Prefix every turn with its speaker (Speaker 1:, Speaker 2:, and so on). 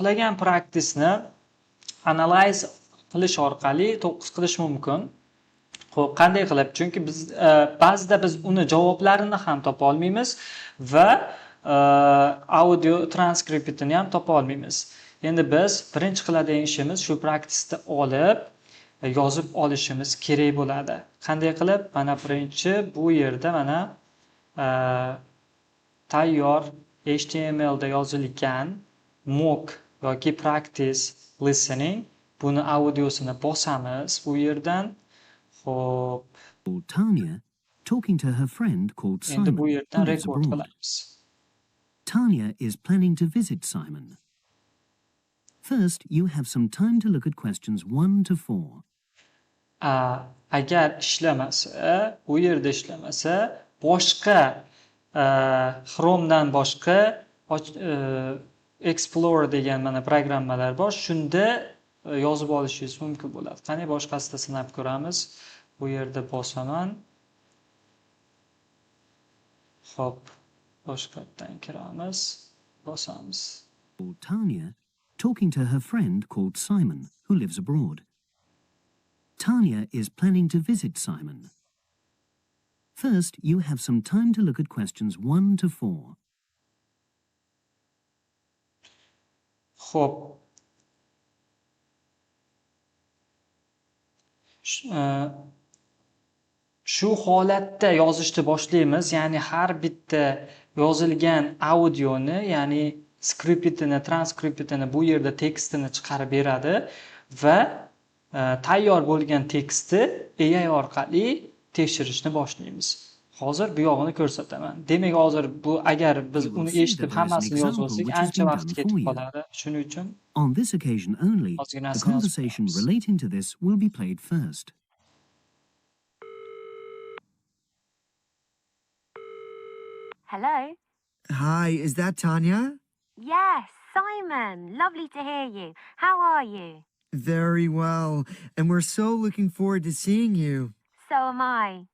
Speaker 1: xohlagan practice'ni analyze qilish orqali to'qqiz qilish mumkin. Xo'p, qanday qilib? Chunki biz ba'zida biz uni javoblarini ham topa olmaymiz va audio transkriptini ham topa olmaymiz. Endi biz birinchi qiladigan ishimiz shu practice'ni olib yozib olishimiz kerak bo'ladi. Qanday qilib? Mana birinchi bu yerda mana tayyor HTML da yozilgan mock yoki practice listening buni audiosini bosamiz bu yerdan. Xo'p.
Speaker 2: Tanya talking to her friend called Simon.
Speaker 1: Endi bu yerdan
Speaker 2: who lives
Speaker 1: record
Speaker 2: abroad.
Speaker 1: qilamiz.
Speaker 2: Tanya is planning to visit Simon. First, you have some time to look at questions 1 to 4.
Speaker 1: Agar ishlamasa, u yerda ishlamasa, boshqa Chromedan boshqa Explorer degan mana programmalar bor. Shunda yozib olishingiz mumkin bo'ladi. Qani boshqasida sinab ko'ramiz. Bu yerda bosaman. Xo'p, boshqatdan kiramiz, bosamiz.
Speaker 2: Tanya talking to her friend called Simon who lives abroad. Tanya is planning to visit Simon. First, you have some time to look at questions 1 to 4.
Speaker 1: Xo'p. Shu holatda yozishni boshlaymiz, ya'ni har bitta yozilgan audioni, ya'ni skriptini, transkriptini bu yerda tekstini chiqarib beradi va tayyor bo'lgan tekstni AI orqali tekshirishni boshlaymiz. Hozir bu yog'ini ko'rsataman. Demak, hozir bu agar biz uni eshitib hammasini yozib olsak, ancha vaqt ketib qoladi. Shuning uchun
Speaker 2: on this occasion only, the conversation relating to this will be played first.
Speaker 3: Hello?
Speaker 4: Hi, is that Tanya?
Speaker 3: Yes, Simon. Lovely to hear you. How are you?
Speaker 4: Very well, and we're so looking forward to seeing you.
Speaker 3: So am I.